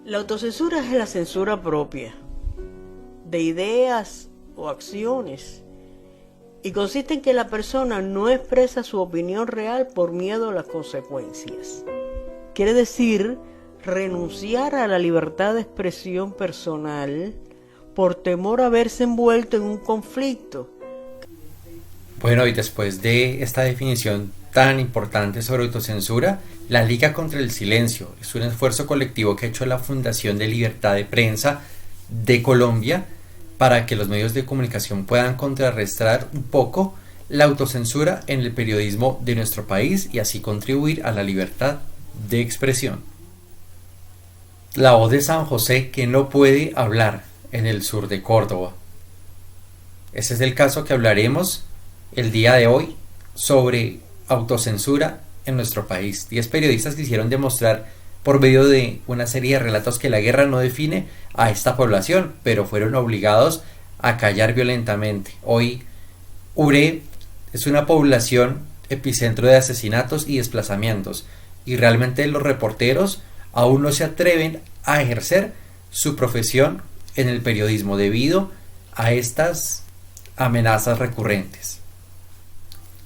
La autocensura es la censura propia de ideas o acciones y consiste en que la persona no expresa su opinión real por miedo a las consecuencias. Quiere decir renunciar a la libertad de expresión personal por temor a verse envuelto en un conflicto. Bueno, y después de esta definición tan importante sobre autocensura, la Liga contra el Silencio es un esfuerzo colectivo que ha hecho la Fundación de Libertad de Prensa de Colombia para que los medios de comunicación puedan contrarrestar un poco la autocensura en el periodismo de nuestro país y así contribuir a la libertad de expresión. La voz de San José que no puede hablar en el sur de Córdoba. Ese es el caso que hablaremos el día de hoy sobre autocensura en nuestro país. 10 periodistas quisieron demostrar por medio de una serie de relatos que la guerra no define a esta población, pero fueron obligados a callar violentamente. Hoy Uré es una población epicentro de asesinatos y desplazamientos, y realmente los reporteros aún no se atreven a ejercer su profesión en el periodismo debido a estas amenazas recurrentes.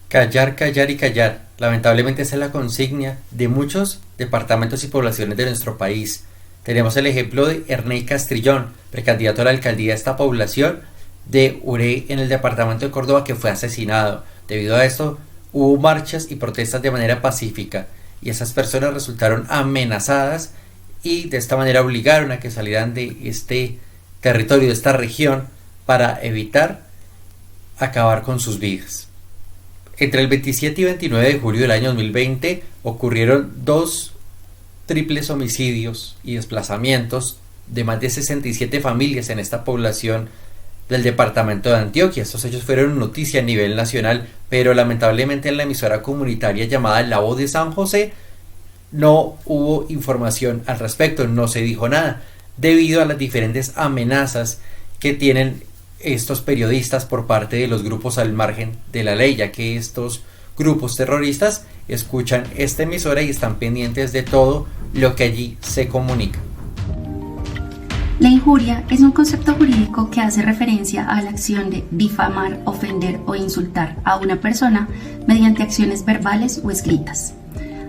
Callar, callar y callar. Lamentablemente esa es la consigna de muchos departamentos y poblaciones de nuestro país. Tenemos el ejemplo de Ernei Castrillón, precandidato a la alcaldía de esta población de Uré en el departamento de Córdoba, que fue asesinado. Debido a esto hubo marchas y protestas de manera pacífica y esas personas resultaron amenazadas y de esta manera obligaron a que salieran de este territorio, de esta región, para evitar acabar con sus vidas. Entre el 27 y 29 de julio del año 2020 ocurrieron 2 triples homicidios y desplazamientos de más de 67 familias en esta población del departamento de Antioquia. Estos hechos fueron noticia a nivel nacional, pero lamentablemente en la emisora comunitaria llamada La Voz de San José no hubo información al respecto, no se dijo nada, debido a las diferentes amenazas que tienen estos periodistas por parte de los grupos al margen de la ley, ya que estos grupos terroristas escuchan esta emisora y están pendientes de todo lo que allí se comunica. La injuria es un concepto jurídico que hace referencia a la acción de difamar, ofender o insultar a una persona mediante acciones verbales o escritas.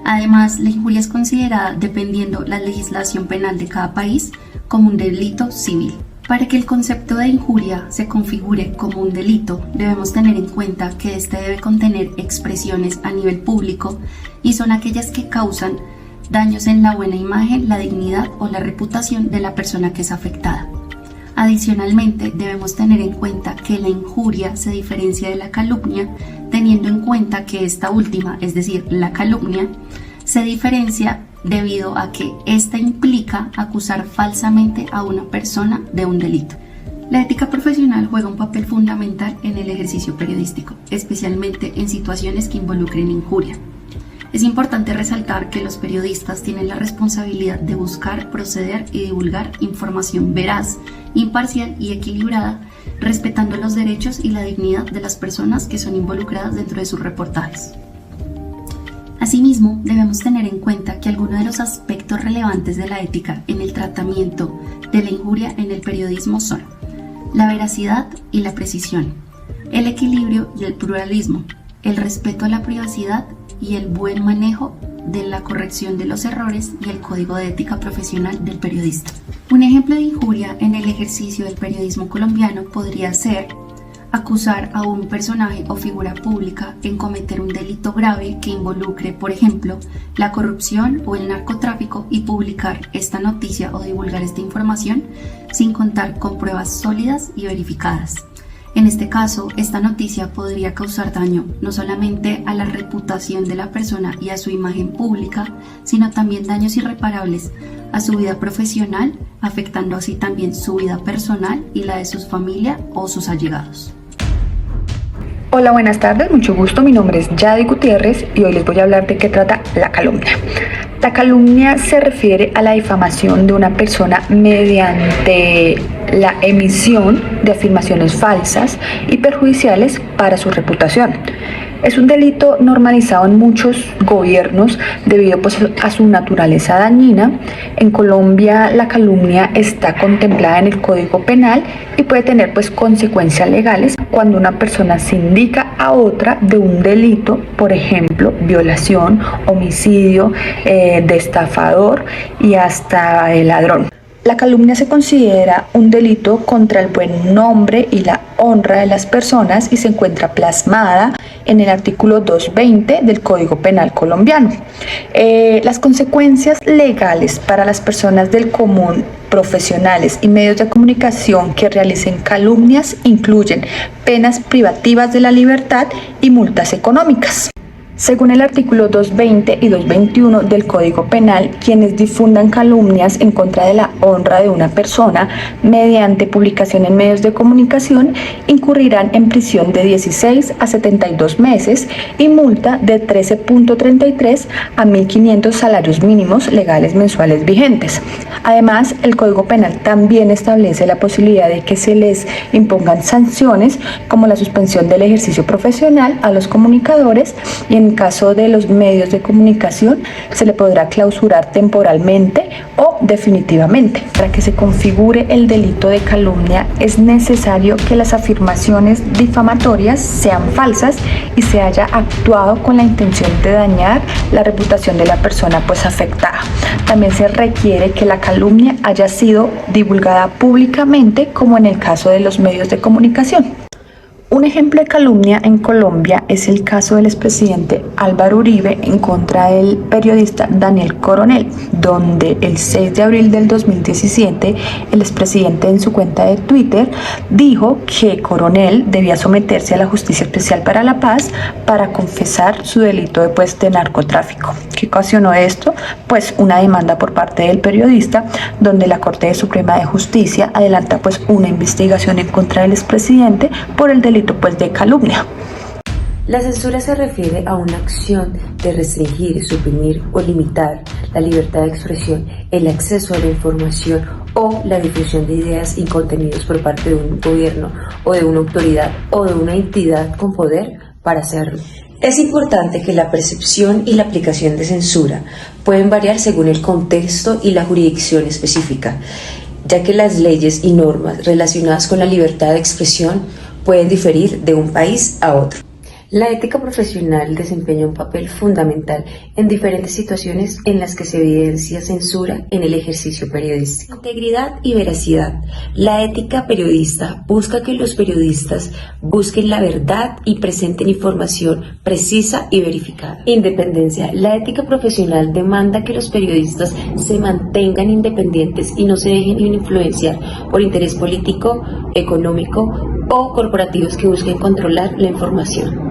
Además, la injuria es considerada, dependiendo la legislación penal de cada país, como un delito civil. Para que el concepto de injuria se configure como un delito, debemos tener en cuenta que este debe contener expresiones a nivel público y son aquellas que causan daños en la buena imagen, la dignidad o la reputación de la persona que es afectada. Adicionalmente, debemos tener en cuenta que la injuria se diferencia de la calumnia, teniendo en cuenta que esta última, es decir, la calumnia, se diferencia debido a que esta implica acusar falsamente a una persona de un delito. La ética profesional juega un papel fundamental en el ejercicio periodístico, especialmente en situaciones que involucren injuria. Es importante resaltar que los periodistas tienen la responsabilidad de buscar, proceder y divulgar información veraz, imparcial y equilibrada, respetando los derechos y la dignidad de las personas que son involucradas dentro de sus reportajes. Asimismo, debemos tener en cuenta que algunos de los aspectos relevantes de la ética en el tratamiento de la injuria en el periodismo son la veracidad y la precisión, el equilibrio y el pluralismo, el respeto a la privacidad y el buen manejo de la corrección de los errores y el código de ética profesional del periodista. Un ejemplo de injuria en el ejercicio del periodismo colombiano podría ser acusar a un personaje o figura pública en cometer un delito grave que involucre, por ejemplo, la corrupción o el narcotráfico y publicar esta noticia o divulgar esta información sin contar con pruebas sólidas y verificadas. En este caso, esta noticia podría causar daño no solamente a la reputación de la persona y a su imagen pública, sino también daños irreparables a su vida profesional, afectando así también su vida personal y la de su familia o sus allegados. Hola, buenas tardes, mucho gusto, mi nombre es Yadi Gutiérrez y hoy les voy a hablar de qué trata la calumnia. La calumnia se refiere a la difamación de una persona mediante la emisión de afirmaciones falsas y perjudiciales para su reputación. Es un delito normalizado en muchos gobiernos debido pues a su naturaleza dañina. En Colombia la calumnia está contemplada en el Código Penal y puede tener pues consecuencias legales cuando una persona se indica a otra de un delito, por ejemplo, violación, homicidio, de estafador y hasta de ladrón. La calumnia se considera un delito contra el buen nombre y la honra de las personas y se encuentra plasmada en el artículo 220 del Código Penal colombiano. Las consecuencias legales para las personas del común, profesionales y medios de comunicación que realicen calumnias incluyen penas privativas de la libertad y multas económicas. Según el artículo 220 y 221 del Código Penal, quienes difundan calumnias en contra de la honra de una persona mediante publicación en medios de comunicación incurrirán en prisión de 16 a 72 meses y multa de 13.33 a 1.500 salarios mínimos legales mensuales vigentes. Además, el Código Penal también establece la posibilidad de que se les impongan sanciones como la suspensión del ejercicio profesional a los comunicadores y en caso de los medios de comunicación se le podrá clausurar temporalmente o definitivamente. Para que se configure el delito de calumnia es necesario que las afirmaciones difamatorias sean falsas y se haya actuado con la intención de dañar la reputación de la persona pues afectada. También se requiere que la calumnia haya sido divulgada públicamente, como en el caso de los medios de comunicación. Un ejemplo de calumnia en Colombia es el caso del expresidente Álvaro Uribe en contra del periodista Daniel Coronel, donde el 6 de abril del 2017 el expresidente en su cuenta de Twitter dijo que Coronel debía someterse a la Justicia Especial para la Paz para confesar su delito de narcotráfico. ¿Qué ocasionó esto? Pues una demanda por parte del periodista, donde la Corte Suprema de Justicia adelanta pues una investigación en contra del expresidente por el delito de calumnia. La censura se refiere a una acción de restringir, suprimir o limitar la libertad de expresión, el acceso a la información o la difusión de ideas y contenidos por parte de un gobierno o de una autoridad o de una entidad con poder para hacerlo. Es importante que la percepción y la aplicación de censura pueden variar según el contexto y la jurisdicción específica, ya que las leyes y normas relacionadas con la libertad de expresión pueden diferir de un país a otro. La ética profesional desempeña un papel fundamental en diferentes situaciones en las que se evidencia censura en el ejercicio periodístico. Integridad y veracidad. La ética periodista busca que los periodistas busquen la verdad y presenten información precisa y verificada. Independencia. La ética profesional demanda que los periodistas se mantengan independientes y no se dejen influenciar por interés político, económico o corporativos que busquen controlar la información.